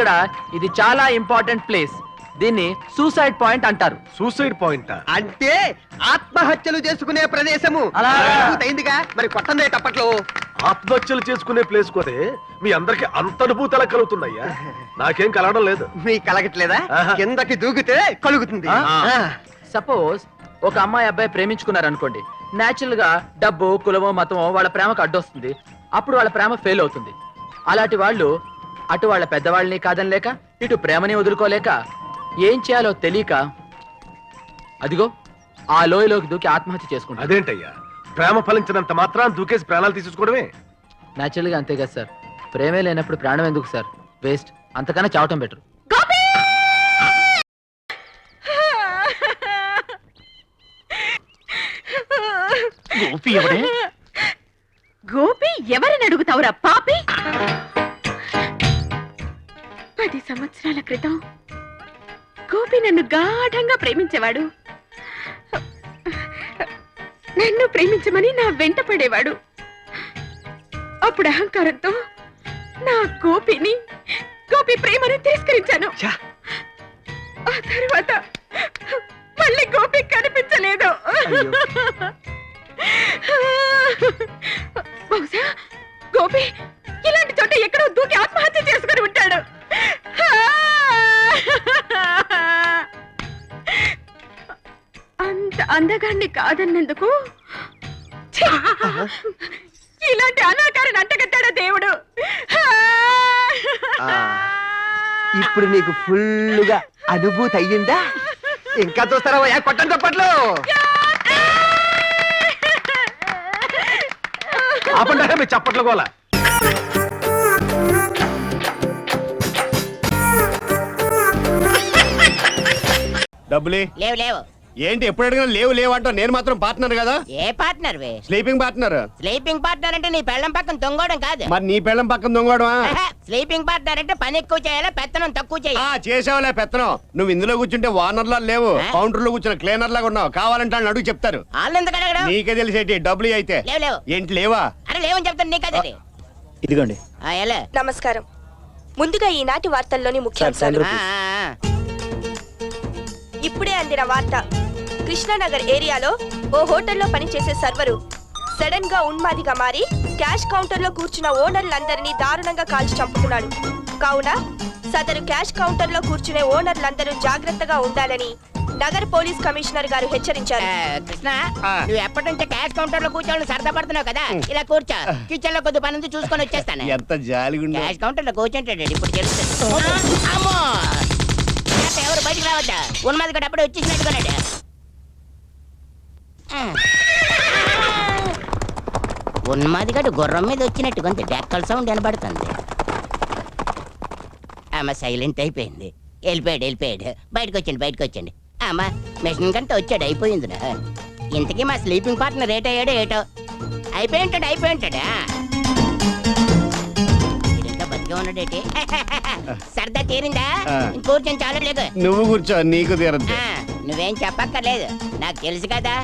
ఇక్కడ ఇది చాలా ఇంపార్టెంట్ ప్లేస్. దీన్ని సూసైడ్ పాయింట్ అంటారు. సూసైడ్ పాయింట్ అంటే ఆత్మహత్యలు చేసుకునే ప్రదేశము. అయిందిగా మరి కొట్టందే తప్పట్లో. ఆత్మహత్యలు చేసుకునే ప్లేస్ కోతే మీ అందరికి అంత అనుభూతి ఎలా కలుగుతుందయ్యా? నాకేం కలగడం లేదు. మీ కలగట్లేదా? కిందకి దూకితే కలుగుతుంది. సపోజ్ ఒక అమ్మాయి అబ్బాయి ప్రేమించుకున్నారు అనుకోండి. నేచురల్ గా డబ్బు, కులమో, మతమో వాళ్ళ ప్రేమకు అడ్డొస్తుంది. అప్పుడు వాళ్ళ ప్రేమ ఫెయిల్ అవుతుంది. అలాంటి వాళ్ళు అటు వాళ్ళ పెద్దవాళ్ళని కాదనలేక, ఇటు ప్రేమని వదులుకోలేక ఏం చేయాలో తెలియక అదిగో ఆ లోయలోకి దూకి ఆత్మహత్య చేసుకుంటారు. అదేంటయ్యా, ప్రేమ ఫలించినంత మాత్రం దూకేసి ప్రాణాలు తీసుకోవడమే? నేచురల్ గా అంతే కదా సార్. ప్రేమే లేనప్పుడు ప్రాణం ఎందుకు సార్? వేస్ట్. అంతకన్నా చావటం బెటర్. గోపి ఎవరిని అడుగుతావురా పాపి? 10 సంవత్సరాల క్రితం గోపి నన్ను గాఢంగా ప్రేమించేవాడు. నన్ను ప్రేమించమని నా వెంట పడేవాడు. అప్పుడు అహంకారంతో నా గోపి ప్రేమను తిరస్కరించాను. ఆ తర్వాత మళ్ళీ గోపి కనిపించలేదు. బహుశా గోపి ఇలాంటి చోట ఎక్కడో దూకి ఆత్మహత్య చేసుకుని ఉంటాడు. అంత అందగాన్ని కాదన్నందుకు ఇలాంటి అనాకారాన్ని అంటగట్టాడా దేవుడు. ఇప్పుడు నీకు ఫుల్లుగా అనుభూతి అయ్యిందా? ఇంకా చూస్తారా కొట్టం తప్పట్లు? ఆపండి మీ చప్పట్లు గోల. డబ్బులే లేవు లేవు. ఏంటి ఎప్పుడు అడిగినా లేవు లేవు అంటావు? నేను మాత్రం పార్ట్నర్ కదా. A partner? Sleeping partner. Sleeping partner అంటే నీ పెళ్ళం పక్కన దొంగోవడం కాదు. మరి నీ పెళ్ళం పక్కన దొంగోవడమా? స్లీపింగ్ పార్ట్నర్ అంటే పని ఎక్కువ చేయాలా, పెత్తనం తక్కువ చేయాలి. చేసావులే పెత్తనం. నువ్వు ఇందులో కూర్చుంటే వార్నర్ లా లేవు, కౌంటర్ లో కూర్చున్న క్లీనర్ లాగా ఉన్నావు. కావాలంటే వాళ్ళని అడుగు చెప్తారు. వాళ్ళు ఎందుకు అడగడం? నీకే తెలిసేటి డబ్బులు అయితే. లేవు లేవు. ఏంటి లేవా? అరే లేవని చెప్తాను నీకదే. ఇదిగోండి. నమస్కారం. ముందుగా ఈనాటి వార్తల్లోని ముఖ్యాంశాలు. ఇప్పుడే అందిన వార్త. కృష్ణానగర్ ఏరియాలో ఓ హోటల్లో పనిచేసే సర్వరు సడన్ గా ఉన్మాదిగా మారి క్యాష్ కౌంటర్ లో కూర్చున్న ఓనర్లందరినీ దారుణంగా కాల్చి చంపుతున్నాడు. కావున సదరు క్యాష్ కౌంటర్ లో కూర్చునే ఓనర్లందరూ జాగ్రత్తగా ఉండాలని నగర పోలీస్ కమిషనర్ గారు హెచ్చరించారు. కృష్ణ, నువ్వు ఎప్పటి నుంచో క్యాష్ కౌంటర్ లో కూర్చోని సరదా పడుతున్నావు కదా, ఇలా కూర్చో. కిచెన్ లో కొద్ది పని నుంచి చూసుకొని వచ్చేస్తాను. ఎంత జాలిగా క్యాష్ కౌంటర్ లో కూర్చుంటాడు. ఇప్పుడు తెలుస్తుంది. ఎవరు బయటకు రావద్దా? ఉన్మాది కూడా అప్పుడే వచ్చేసినట్టుకున్నాడు. ఉన్మాదిగాడు గుర్రం మీద వచ్చినట్టు కొంత డెక్కల సౌండ్ వినబడుతుంది. ఆమె సైలెంట్ అయిపోయింది. వెళ్ళిపోయాడు. బయటకు వచ్చండి. అమ్మా మిషన్ కంటే వచ్చాడు. అయిపోయింది. ఇంతకీ మా స్లీపింగ్ పార్ట్నర్ రేట్ అయ్యాడో ఏటో. అయిపోయి ఉంటాడా? ఇంకా బతిగా ఉన్నాడేటి? సరదా తీరిందా? కూర్చొని చాలు లేదు. నువ్వు కూర్చో, నీకు తీరద్దు. నువ్వేం చెప్పక్కర్లేదు, నాకు తెలుసు కదా.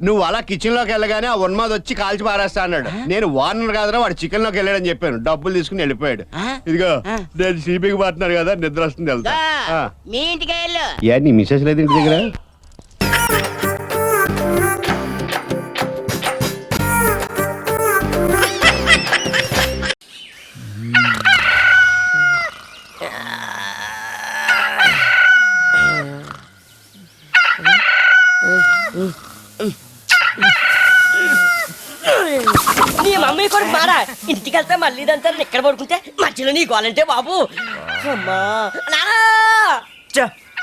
నువ్వు అలా కిచెన్ లోకి వెళ్ళగానే ఆ ఉన్మాది వచ్చి కాల్చి పారేస్తా అన్నాడు. నేను వార్నర్ కాదురా, వాడు చికెన్ లోకి వెళ్ళాడని చెప్పాను. డబ్బులు తీసుకుని వెళ్ళిపోయాడు. ఇదిగో నేను స్లీపింగ్ పార్ట్నర్ కదా, నిద్ర వస్తుంది, వెళ్తా. మీ ఇంటికి వెళ్ళు. నీ మిస్సెస్ లేదు ఇంటి దగ్గర? నీ మమ్మీ కూడా మారా. ఇంటికి వెళ్తే మళ్ళీ ఇదంతా ఎక్కడ పడుకుంటే మధ్యలో నీ గోలంటే బాబు. అమ్మా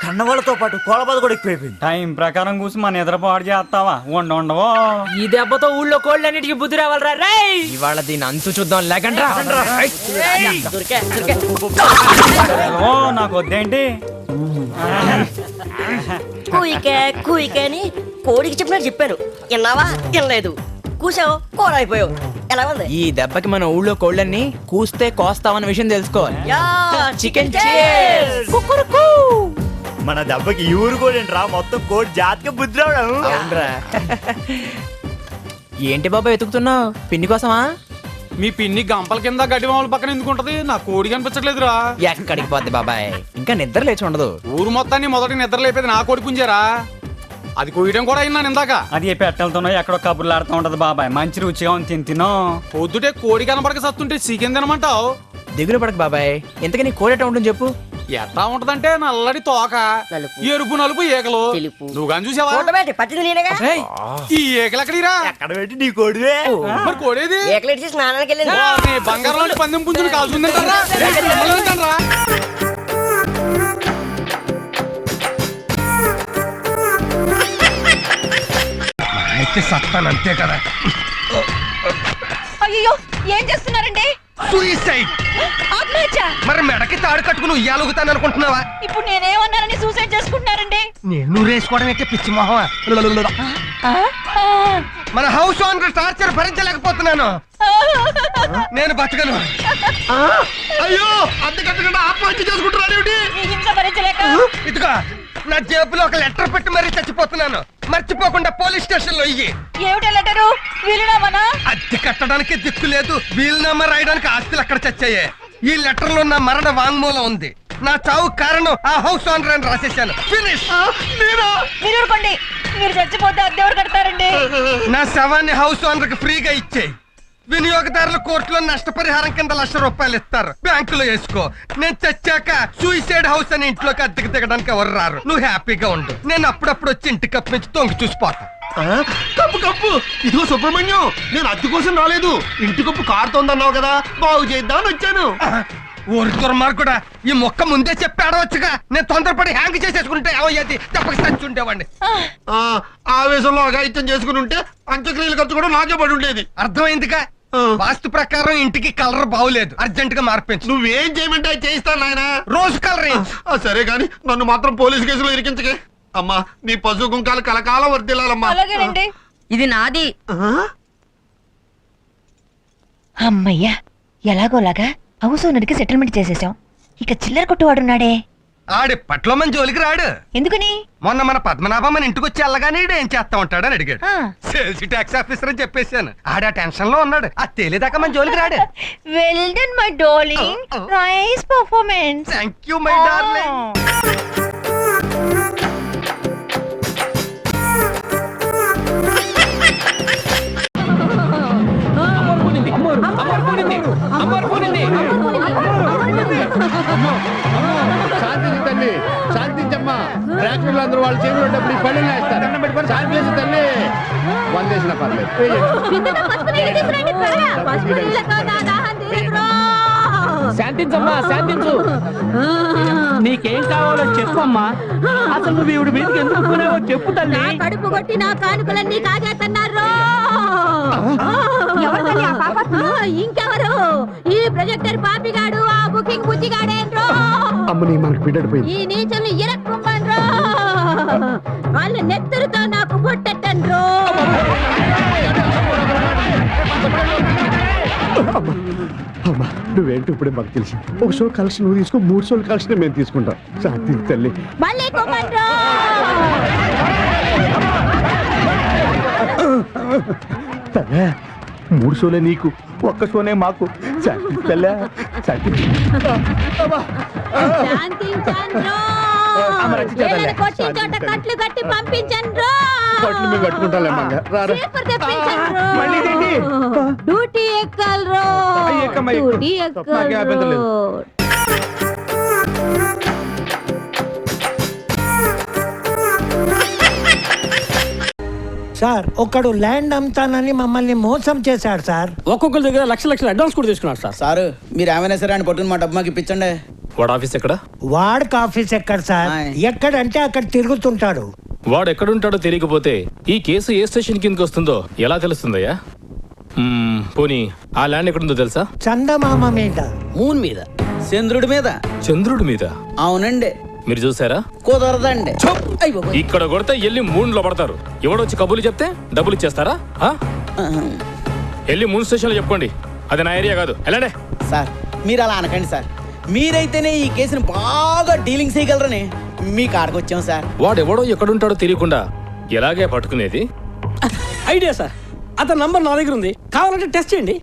కన్నవాళ్ళతో పాటు కోళ్ళబాధ కూడా ఎక్కువైపోయింది. టైం ప్రకారం కూసి మన నిద్రపాటు చేస్తావా? ఉండవో ఈ దెబ్బతో ఊళ్ళో కోళ్ళన్నిటికీ బుద్ధి రావాలరా. రేయ్ ఇవాళ దీని అంతు చూద్దాం. లేకండ్రా నాకు వద్దేంటి? కూయికే అని కోడికి చెప్పినట్టు చెప్పాను. విన్నావా? వినలేదు. కూసావు, కూర అయిపోయావు. ఎలా ఉంది? ఈ దెబ్బకి మన ఊళ్ళో కోళ్ళన్ని కూస్తే కోస్తామన్న విషయం తెలుసుకోవాలి. చికెన్ మన దెబ్బకి ఊరు కోడి రా, మొత్తం కోడి జాతికి బుద్ధి రావడం. ఏంటి బాబా వెతుకుతున్నావు? పిన్ని కోసమా? మీ పిన్ని గంపల కింద గడ్డి మామూలు పక్కన ఎందుకుంటది? నా కోడి కనిపించట్లేదురా. ఎక్కడికి పోద్ది బాబాయ్, ఇంకా నిద్ర లేచి ఉండదు. ఊరు మొత్తాన్ని మొదటి నిద్ర లేపేది నా కోడి పుంజారా. అది కోయడం కూడా అయినాను ఇందాక. అది పెట్టెలతోనో ఎక్కడో కబుర్లు ఆడుతూ ఉంటది బాబాయ్. మంచి రుచిగా ఉంది, తినో. పొద్దుటే కోడి కనపడక సత్తుంటే చికెన్ తినమంటావు? దిగులు పడక బాబాయ్, ఇంతకీ నీ కోడట ఉంటుంది చెప్పు. ఎట్లా ఉంటదంటే నల్లడి తోక, నలుపు, ఎరుపు నలుపు ఏకలు. తెలుపు. నువ్వు కానీ చూసావా? చూడబెట్టి పట్టింది నేనేగా. ఏయ్, ఈ ఏకలు ఎక్కడిరా? ఎక్కడ పెట్టి నీ కొడువే మరి కోడేది? ఏకలెట్ చేసి స్నానానికి వెళ్ళింది. నీ బంగారం లాంటి పందెం పుంజుని కాల్చుందంటారా? అయితే సత్తాను అంతే కదా. అయ్యో ఏం చేస్తున్నారండి? సూసైడ్. ఆత్మహత్య? మరి మెడకి తాడు కట్టుకుని ఉయ్యాలుగుతాను అనుకుంటున్నావా? ఇప్పుడు నేనేమన్నానని సూసైడ్ చేసుకుంటున్నారండి? నేను రేసుకోవడం అయితే పిచ్చి మొహమా? మన హౌస్ ఓనర్ టార్చర్ భరించలేకపోతున్నాను. నేను బతకను. అయ్యో అంతకంటే ఆత్మహత్య చేసుకుంటున్నాడు. ఈ హింస భరించలేక ఇదిగో నా జేబులో ఒక లెటర్ పెట్టి మరీ చచ్చిపోతున్నాను. మర్చిపోకుండా పోలీస్ స్టేషన్ లో ఇయ్యి. ఏమిటా లెటరు? వీలునామానా? అద్దె కట్టడానికి దిక్కు లేదు, వీలునామా రాయడానికి ఆస్తులు అక్కడ చచ్చాయి. ఈ లెటర్ లో నా మరణ వాంగ్మూలం ఉంది. నా చావు కారణం ఆ హౌస్ ఓనర్ అని రాసేసాను. ఫినిష్. మీరు ఊరుకోండి. మీరు చచ్చిపోతే అద్దెవరు కడతారండి? నా శవాన్ని హౌస్ ఓనర్ కి ఫ్రీగా ఇచ్చేయి. వినియోగదారుల కోర్టులో నష్టపరిహారం కింద ₹1,00,000 ఇస్తారు. బ్యాంకులో వేసుకో. నేను చచ్చాక సూసైడ్ హౌస్ అని ఇంట్లోకి అద్దెకి దిగడానికి ఎవరు రారు. నువ్వు హ్యాపీగా ఉండు. నేను అప్పుడప్పుడు వచ్చి ఇంటి కప్పు నుంచి తొంగి చూసిపోతా. కప్పు కప్పు ఇదిగో సుబ్రహ్మణ్యం, నేను అద్దె కోసం రాలేదు. ఇంటి కప్పు కారుతోందన్నావు కదా, బాగు చేద్దామని వచ్చాను. ఊరి దుర్మార్గుడా, ఈ మొక్క ముందే చెప్పి ఆడవచ్చుగా. నేను తొందరపడి హ్యాంగ్ చేసేసుకుంటే ఏమయ్యేది? తప్పక చచ్చుండేవాడిని. ఆవేశంలో అఘాయిత్యం చేసుకుని ఉంటే అంత్యక్రియల ఖర్చు కూడా నాకే పడి ఉండేది. అర్థమైందిగా. వాస్తు ప్రకారం ఇంటికి కలర్ బాగులేదు, అర్జెంట్ గా మార్పించు. నువ్వేం చేయమంటే అది చేయిస్తాను నాయన. రోజు కలర్ సరే గాని నన్ను మాత్రం పోలీసు కేసులో ఇరికించకే. అమ్మా, నీ పశు కుంకాలు కలకాలం వర్దిల్లాలమ్మా. అలాగేనండి. ఇది నాది. అమ్మయ్యా, ఎలాగోలాగా హౌస్ ఓనర్కి సెటిల్మెంట్ చేసేసాం. ఇక చిల్లర కొట్టువాడున్నాడే, ఆడిప్పట్లో మన జోలికి రాడు. ఎందుకని? మొన్న మన పద్మనాభం మన ఇంటికి వచ్చి వెళ్ళగానే ఏం చేస్తా ఉంటాడని అడిగాడు. ఆ. సేల్స్ ట్యాక్స్ ఆఫీసర్ అని చెప్పేశాను. ఆడ టెన్షన్ లో ఉన్నాడు. అది తేలేదాకా మన జోలికి రాడు. Well done my darling, nice performance. Thank you my darling. శాంతించు తల్లి, శాంతించమ్మా. ట్రాక్టర్లు అందరూ వాళ్ళ చేతులు డబ్బులు ఈ పళ్ళు వేస్తారు. శాంతించు తల్లి, వందేసిన పర్లేదు. శాంతించమ్మా, శాంతించు. నీకేం కావాలో చెప్పమ్మా. అసలు నువ్వు ఈవిడ మీదకి ఎందుకు పోనావో చెప్పు తల్లి. కడుపు కొట్టి నా కానుకలన్నీ కాజేస్తున్నారు. ఇంకెవరు? ఈ ప్రొజెక్టర్ పాపిగాడు, ఆ బుకింగ్ బుజ్జిగాడేంట్రో. అమ్మని మనకు బిడ్డపోయింది. ఈ నీచలు ఇరక్కుమ్మన్రో. వాళ్ళ నెత్తురుతో నాకు బొట్టెట్టన్రో. అమ్మా, నువ్వేంటి ఇప్పుడే మాకు తెలిసి. ఒక షో కలెక్షన్ నువ్వు తీసుకో, 3 షోలు కలెక్షన్ మేము తీసుకుంటాం. శాంతి తల్లి. మళ్ళీ కుమ్మన్రో. 3 షోలే నీకు, ఒక్క షోనే మాకు. శాంతి తల్లి, శాంతి. శాంతించన్రో. వీళ్ళని కొట్టిన చోట కట్లు కట్టి పంపించన్రో. కొట్లు మేము కట్టుకుంటాలే మంగ. రారా. పేపర్ తెప్పించన్రో. డ్యూటీ ఎక్కల్రో. డ్యూటీ ఎక్కల్రో. సార్ ఒకడు ల్యాండ్ అమ్ముతానని మమ్మల్ని మోసం చేశాడు సార్. ఒక్కొక్కరి దగ్గర లక్షల అడ్వాన్స్ కూడా తీసుకున్నాడు సార్. సార్ మీరు ఏమైనా సరే అని పట్టుకుని మా డబ్బు మాకు ఇప్పించండి. వాడు ఆఫీస్ ఎక్కడ? వాడికి ఆఫీస్ ఎక్కడ సార్? ఎక్కడంటే అక్కడ తిరుగుతుంటాడు. వాడు ఎక్కడుంటాడో తెలియకపోతే ఈ కేసు ఏ స్టేషన్ కిందకి వస్తుందో ఎలా తెలుస్తుందయ్యా? పోనీ ఆ ల్యాండ్ ఎక్కడుందో తెలుసా? చందమామ మీద, మూన్ మీద, చంద్రుడి మీద. చంద్రుడి మీద? అవునండి. మీరు చూసారా? కుదరదండి. ఇక్కడ కొడితే వెళ్ళి మూన్లో పడతారు. ఎవడొచ్చి కబుర్లు చెప్తే డబ్బులు ఇచ్చేస్తారా? వెళ్ళి మూన్ స్టేషన్ లో చెప్పుకోండి. అది నా ఏరియా కాదు, వెళ్ళండి. సార్ మీరు అలా అనకండి సార్. మీరైతేనే ఈ కేసుని బాగా డీలింగ్ చేయగలరని మీ కాడకు వచ్చాం సార్. వాడెవడో ఎక్కడుంటాడో తెలియకుండా ఎలాగే పట్టుకునేది? Idea sir. అతని నంబర్ నా దగ్గర ఉంది, కావాలంటే టెస్ట్ చేయండి.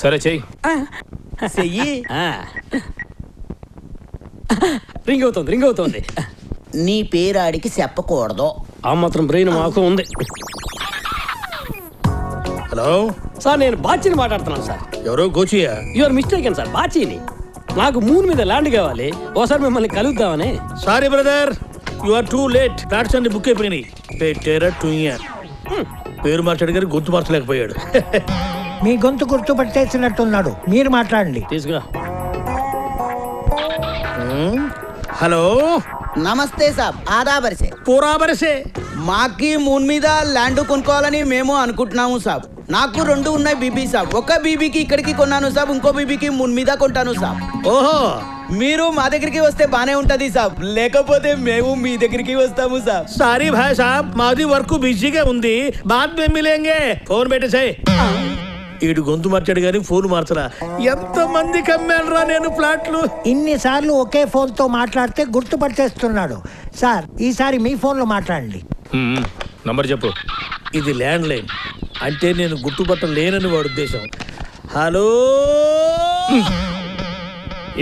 సరే చెయ్యి. చెయ్యి. రింగ్ అవుతోంది. నీ పేరు ఆడికి చెప్పకూడదు. ఆ మాత్రం బ్రెయిన్ మాకు ఉంది. హలో సార్, నేను బాచీని మాట్లాడుతున్నాను సార్. ఎవరో గోచియా? యువర్ మిస్టేక్ సార్, బాచీని. నాకు మూన్ మీద ల్యాండ్ కావాలి, ఓసారి మిమ్మల్ని కలుద్దామని. Sorry brother, you are too late. Flats అన్ని బుక్ అయిపోయినాయి. పేరు మార్చాడు గారి గొంతు మార్చలేకపోయాడు. మీ గొంతు గుర్తు పట్టేసినట్టున్నాడు, మీరు మాట్లాడండి. తీసుకురా. హలో నమస్తే సాబ్, ఆదాబరిసే. పూరా బరసే. మాకి మూన్ మీద ల్యాండ్ కొనుక్కోవాలని మేము అనుకుంటున్నాము సాబ్. నాకు 2 ఉన్నాయి బీబీ సాబ్. ఒక బీబీకి ఇక్కడికి కొన్నాను సాబ్, ఇంకో బీబీకి మూన్ మీద కొంటాను సాబ్. ఓహో, మీరు మా దగ్గరికి వస్తే బానే ఉంటది సాబ్, లేకపోతే మేము మీ దగ్గరికి వస్తాము సాబ్. సారీ భాయ్ సాబ్, మాది వర్క్ బిజీగా ఉంది. బాద్ మే మిలేంగే. ఫోన్ పెట్టేసాయి. ఈడు గొంతు మార్చాడు గాని ఫోన్ మార్చరా. ఎంత మంది కమ్మానురా నేను ఫ్లాట్లు. ఇన్నిసార్లు ఒకే ఫోన్ తో మాట్లాడితే గుర్తుపట్టేస్తున్నాడు. సార్, ఈసారి మీ ఫోన్ లో మాట్లాడండి. నంబర్ చెప్పు. ఇది ల్యాండ్ లైన్, అంటే నేను గుర్తుపట్టలేనని వాడు ఉద్దేశం. హలో,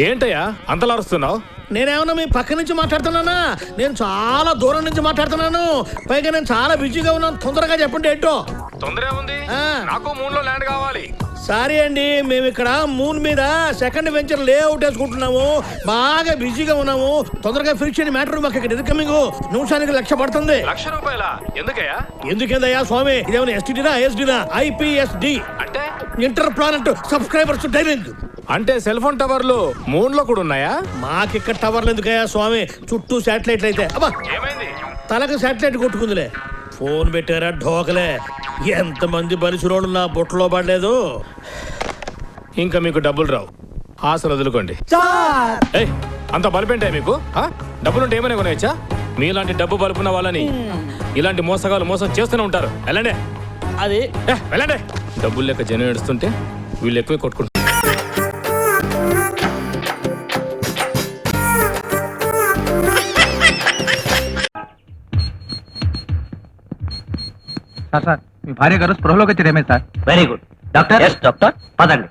ఏంటయ్యా అంతలా అరుస్తున్నావు? నేనేమన్నా మీ పక్క నుంచి మాట్లాడుతున్నానా? నేను చాలా దూరం నుంచి మాట్లాడుతున్నాను. పైగా నేను చాలా బిజీగా ఉన్నాను. తొందరగా చెప్పండి ఏంటో. తొందర ఏముంది, నాకు మూన్ లో ల్యాండ్ కావాలి. సారీ అండి, మేము ఇక్కడ మూన్ మీద సెకండ్ వెంచర్ లేఅవుట్ వేసుకుంటున్నాము. బాగా బిజీగా ఉన్నాము. తొందరగా ఫినిష్ చేయని మ్యాటర్. మాకు ఇక్కడ ఇన్కమింగ్ నిమిషానికి 1,00,000 పడుతుంది. ₹1,00,000? ఎందుకయ్యా? ఎందుకేందయ్యా స్వామి, ఇదేమైనా ఎస్టీడీనా ఐఎస్డీనా? IPSD అంటే ఇంటర్ ప్లానెట్ సబ్స్క్రైబర్స్ డైలింగ్. అంటే సెల్ ఫోన్ టవర్లు మూన్ లో కూడా ఉన్నాయా? మాకిక్కడ టవర్లు ఎందుకయ్యా స్వామి, చుట్టూ శాటిలైట్లు అయితే. అబ్బా, ఏమైంది? తలకు శాటిలైట్ కొట్టుకుందిలే. ఫోన్ పెట్టారా ఢోకలే. ఎంతమంది బలిసిరోళ్ళు నా బుట్టలో పడలేదు. ఇంకా మీకు డబ్బులు రావు, ఆశలు వదులుకోండి. ఏయ్, అంత బలిపేంటే మీకు? డబ్బులుంటే ఏమైనా కొనేయచ్చా? మీలాంటి డబ్బు బలుపున్న వాళ్ళని ఇలాంటి మోసగాలు మోసం చేస్తూనే ఉంటారు. వెళ్ళండి. అది వెళ్ళండి. డబ్బులు లెక్క జనం ఏడుస్తుంటే వీళ్ళు ఎక్కువ కొట్టుకుంటారు. సార్, మీ భార్య గారు స్పృహలోకి వచ్చేదేమే sir? Very good doctor. Yes doctor, పదండి.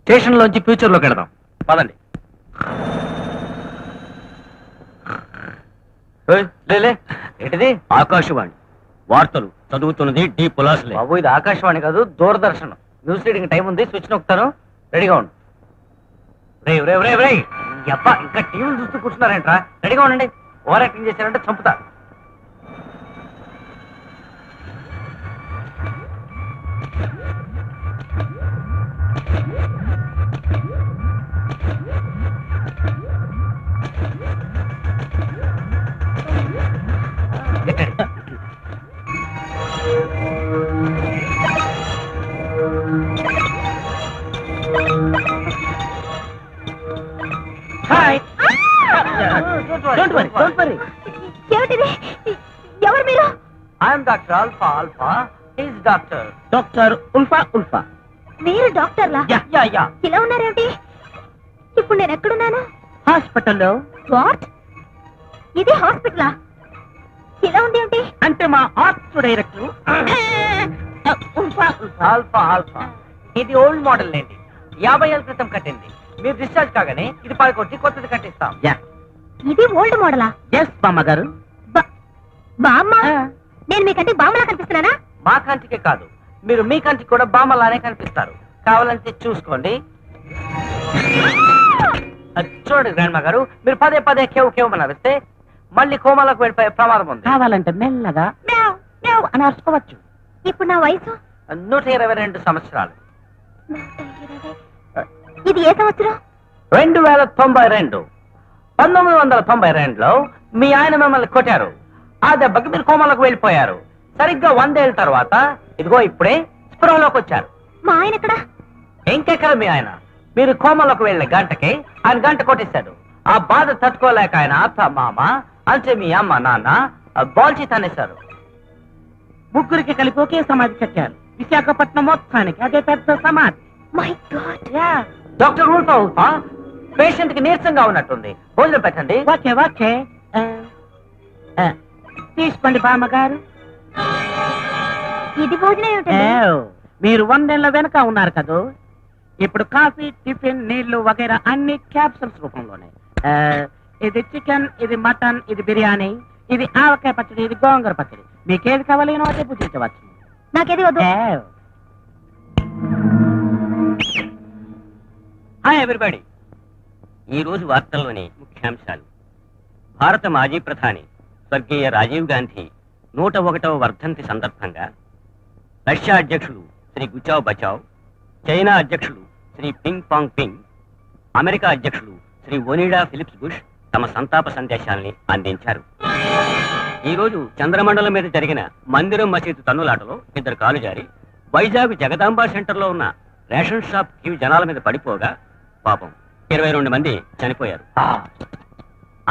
స్టేషన్ లోంచి ఫ్యూచర్ లోకి వెళదాం. పదండి. ఏంటిది? ఆకాశవాణి వార్తలు చదువుతున్నది డి పులాసులే. బాబు, ఇది ఆకాశవాణి కాదు, దూరదర్శన్. న్యూస్ రీడింగ్ టైం ఉంది, స్విచ్ నొక్కుతాను. రెడీగా ఉండు. రే అబ్బా, ఇంకా టీవీలు చూస్తూ కూర్చున్నారేంట్రా? రెడీగా ఉండండి. ఓవర్ యాక్టింగ్ చేశారంటే చంపుతా. ఎవరు మీరు? I'm doctor alpha. Is doctor ULFA. మీరు డాక్టర్లా? యా. ఇలా ఉన్నారేంటి? ఇప్పుడు నేను ఎక్కడున్నాను? హాస్పిటల్లో. వాట్? ఇది హాస్పిటలా? ఇలా ఉంది ఏంటి? అంటే మా ఆర్ట్స్ డైరెక్టర్ ఆల్ఫా. ఇది ఓల్డ్ మోడల్ అండి, 50 ఏళ్ళ క్రితం కట్టింది. మీరు డిశ్చార్జ్ కాగానే ఇది పడకొట్టి కొత్తది కట్టిస్తాం. ఇది ఓల్డ్ మోడలా? ఎస్ బామ్మ గారు. బామ్మ? నేను మీకంటే బామ్మలా కనిపిస్తున్నానా? మా కంటికే కాదు, మీరు మీ కంటికి కూడా బామ్మలానే కనిపిస్తారు. కావాలంటే చూసుకోండి. చూడండి గ్రాండ్ గారు, మీరు పదే కేవ్ నడిస్తే మళ్ళీ కోమాలకు వెళ్ళిపోయే ప్రమాదం ఉంది. కావాలంటే మెల్లగా అని అరుచుకోవచ్చు. ఇప్పుడు నా వయసు 122 సంవత్సరాలు. ఇది ఏ సంవత్సరం? 2092. 1992లో మీ ఆయన మిమ్మల్ని కొట్టారు. ఆ దెబ్బకి మీరు కోమాలకు వెళ్ళిపోయారు. సరిగ్గా 100 ఏళ్ళ తర్వాత ఇదిగో ఇప్పుడే స్పృహలోకి వచ్చారు. మా ఆయన ఎక్కడ? ఇంకెక్కడ మీ ఆయన? మీరు కోమాలకు వెళ్ళే గంటకి ఆయన గంట కొట్టేశాడు. ఆ బాధ తట్టుకోలేక ఆయన అత్త మామ అంటే మీ అమ్మ నాన్న బాల్చి తనేశారు. ముగ్గురికి కలిపి ఒకే సమాధి కట్టారు. విశాఖపట్నం మొత్తానికి అదే పెద్ద సమాధి. My God. Doctor ULFA, patient కి నీరసంగా ఉన్నట్టుంది, భోజనం పెట్టండి. ఓకే. తీసుకోండి బామ్మగారు. ఇది భోజనం మీరు 100 ఏళ్ల వెనక ఉన్నారు కదా. ఇప్పుడు కాఫీ, టిఫిన్, నీళ్లు వగైరా అన్ని క్యాప్సూల్స్ రూపంలోనే. ఇది చికెన్, ఇది మటన్, ఇది బిర్యానీ, ఇది ఆవకాయ పచ్చడి, ఇది గోంగూర పచ్చడి. మీకేది కావాలి అదే పూజించవచ్చు. నాకేది వద్దు. Hi everybody. ఈ రోజు వార్తల్లోని ముఖ్యాంశాలు. భారత మాజీ ప్రధాని స్వర్గీయ రాజీవ్ గాంధీ 101వ వర్ధంతి సందర్భంగా రష్యా అధ్యక్షులు శ్రీ గుచావ్ బచావ్, చైనా అధ్యక్షులు Shri ping pong ping, America అధ్యక్షులు శ్రీ ఒనిడా ఫిలిప్స్ బుష్ తమ సంతాప సందేశాల్ని అందించారు. ఈ రోజు చంద్రమండలం మీద జరిగిన మందిరం మసీదు తన్నులాటలో 2 కాలు జారి వైజాగ్ జగదాంబ సెంటర్లో ఉన్న రేషన్ షాప్ క్యూ జనాల మీద పడిపోగా పాపం 22 మంది చనిపోయారు.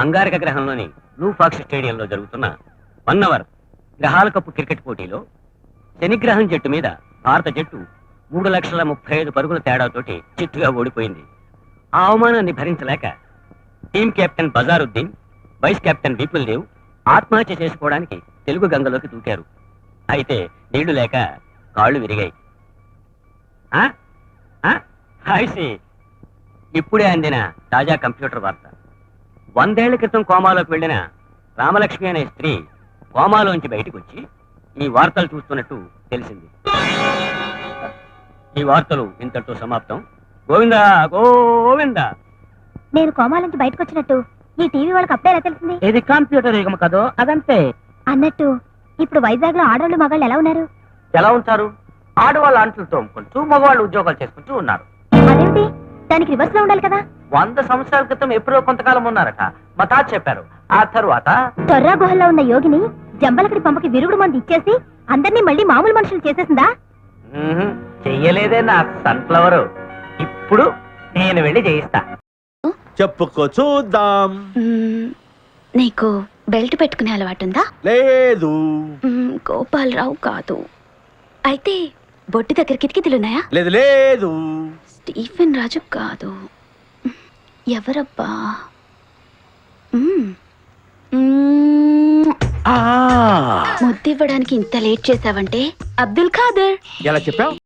అంగారక గ్రహంలోని బ్లూ ఫాక్స్ స్టేడియంలో జరుగుతున్న 1 అవర్ గ్రహాల కప్పు క్రికెట్ పోటీలో శనిగ్రహం జట్టు మీద భారత జట్టు 3,35,000 పరుగుల తేడాతోటి చిత్తుగా ఓడిపోయింది. ఆ అవమానాన్ని భరించలేక team captain Bajaruddin, vice captain Vipul Dev ఆత్మహత్య చేసుకోవడానికి తెలుగు గంగలోకి దూకారు. అయితే నీళ్లు లేక కాళ్ళు విరిగాయి. ఇప్పుడే అందిన తాజా కంప్యూటర్ వార్త. 100 ఏళ్ల క్రితం కోమాలోకి వెళ్లిన రామలక్ష్మి అనే స్త్రీ కోమాలోంచి బయటకు వచ్చి ఈ వార్తలు చూస్తున్నట్టు తెలిసింది. ఈ వార్తలు ఇంతటితో సమాప్తం. గోవిందా గోవిందా. నేను కోమా నుంచి బయటకు వచ్చినట్టు ఈ టీవీ వాళ్ళకి అప్పుడే ఎలా తెలిసింది? ఇది కంప్యూటర్ యుగం కదో అదంతే. అన్నట్టు ఇప్పుడు వైజాగ్ లో ఆడవాళ్ళు మగాళ్ళు ఎలా ఉన్నారు? ఎలా ఉంటారు? ఆడవాళ్ళు అంట్లు తోముకుంటూ మగవాళ్ళు ఉద్యోగాలు చేసుకుంటూ ఉన్నారు. అదేంటి? దానికి రివర్స్ లో ఉండాలి కదా. 100 సంవత్సరాల క్రితం ఎప్పుడో కొంతకాలం ఉన్నారట. మా తాత చెప్పారు. ఆ తరువాత తొర్రా గుహల్లో ఉన్న యోగిని జంబలకడి పంపకి విరుగుడు మంది ఇచ్చేసి అందరినీ మళ్ళీ మామూలు మనుషులు చేసేసిందా? చెయ్యలేదే నా సన్ఫ్లవర్. ఇప్పుడు నేను వెళ్ళి చేయిస్తా. చెప్పుకో చూద్దాం. నీకు బెల్ట్ పెట్టుకునే అలవాటుందా? లేదు. గోపాలరావు కాదు. అయితే బొట్టి దగ్గర కిటికీలున్నాయా? లేదు లేదు. స్టీఫెన్ రాజు కాదు. ఎవరబ్బా? ముద్దివ్వడానికి ఇంత లేట్ చేసావంటే అబ్దుల్ ఖాదర్. ఎలా చెప్పావు?